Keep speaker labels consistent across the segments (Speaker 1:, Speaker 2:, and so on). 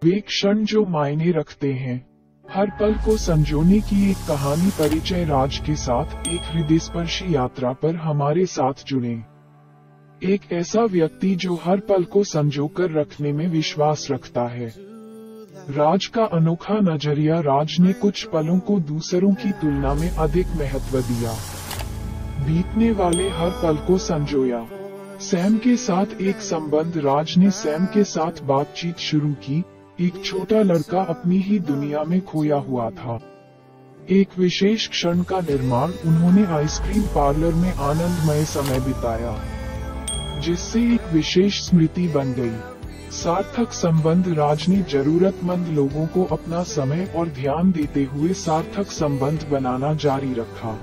Speaker 1: वे क्षण जो मायने रखते हैं। हर पल को संजोने की एक कहानी। परिचय राज के साथ एक हृदयस्पर्शी यात्रा पर हमारे साथ जुड़े। एक ऐसा व्यक्ति जो हर पल को संजोकर रखने में विश्वास रखता है। राज का अनोखा नजरिया। राज ने कुछ पलों को दूसरों की तुलना में अधिक महत्व दिया। बीतने वाले हर पल को संजोया। सैम के साथ एक संबंध। राज ने सैम के साथ बातचीत शुरू की। एक छोटा लड़का अपनी ही दुनिया में खोया हुआ था। एक विशेष क्षण का निर्माण। उन्होंने आइसक्रीम पार्लर में आनंदमय समय बिताया, जिससे एक विशेष स्मृति बन गई। सार्थक संबंध। राज ने जरूरतमंद लोगों को अपना समय और ध्यान देते हुए सार्थक संबंध बनाना जारी रखा।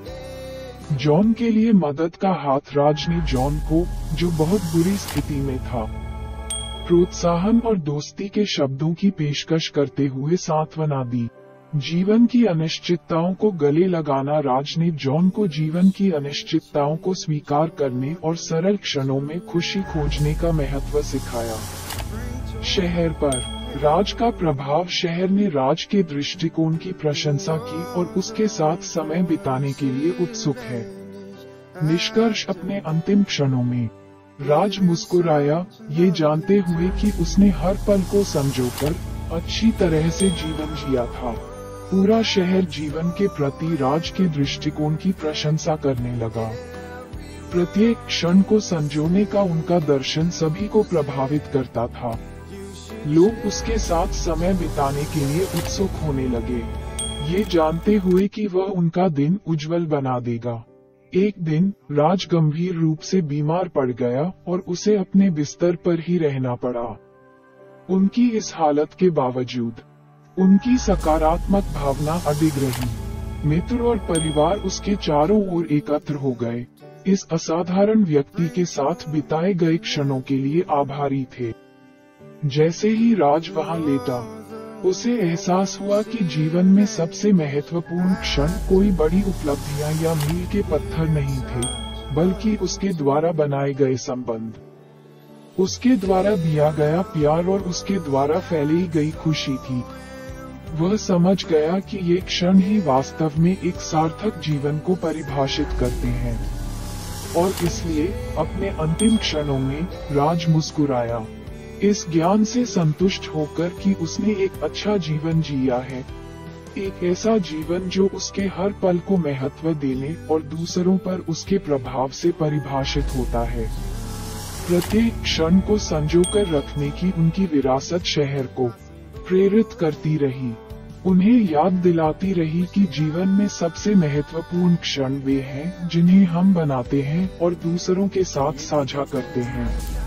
Speaker 1: जॉन के लिए मदद का हाथ। राज ने जॉन को, जो बहुत बुरी स्थिति में था, प्रोत्साहन और दोस्ती के शब्दों की पेशकश करते हुए सांत्वना दी। जीवन की अनिश्चितताओं को गले लगाना। राज ने जॉन को जीवन की अनिश्चितताओं को स्वीकार करने और सरल क्षणों में खुशी खोजने का महत्व सिखाया। शहर पर राज का प्रभाव। शहर ने राज के दृष्टिकोण की प्रशंसा की और उसके साथ समय बिताने के लिए उत्सुक है। निष्कर्ष। अपने अंतिम क्षणों में राज मुस्कुराया, ये जानते हुए कि उसने हर पल को संजोकर अच्छी तरह से जीवन जिया था। पूरा शहर जीवन के प्रति राज के दृष्टिकोण की प्रशंसा करने लगा। प्रत्येक क्षण को संजोने का उनका दर्शन सभी को प्रभावित करता था। लोग उसके साथ समय बिताने के लिए उत्सुक होने लगे, ये जानते हुए कि वह उनका दिन उज्जवल बना देगा। एक दिन राज गंभीर रूप से बीमार पड़ गया और उसे अपने बिस्तर पर ही रहना पड़ा। उनकी इस हालत के बावजूद उनकी सकारात्मक भावना अडिग रही। मित्र और परिवार उसके चारों ओर एकत्र हो गए, इस असाधारण व्यक्ति के साथ बिताए गए क्षणों के लिए आभारी थे। जैसे ही राज वहां लेटा, उसे एहसास हुआ कि जीवन में सबसे महत्वपूर्ण क्षण कोई बड़ी उपलब्धियां या मील के पत्थर नहीं थे, बल्कि उसके द्वारा बनाए गए संबंध, उसके द्वारा दिया गया प्यार और उसके द्वारा फैलाई गई खुशी थी। वह समझ गया कि ये क्षण ही वास्तव में एक सार्थक जीवन को परिभाषित करते हैं। और इसलिए अपने अंतिम क्षणों में राज मुस्कुराया, इस ज्ञान से संतुष्ट होकर कि उसने एक अच्छा जीवन जिया है। एक ऐसा जीवन जो उसके हर पल को महत्व देने और दूसरों पर उसके प्रभाव से परिभाषित होता है। प्रत्येक क्षण को संजोकर रखने की उनकी विरासत शहर को प्रेरित करती रही, उन्हें याद दिलाती रही कि जीवन में सबसे महत्वपूर्ण क्षण वे हैं जिन्हें हम बनाते हैं और दूसरों के साथ साझा करते हैं।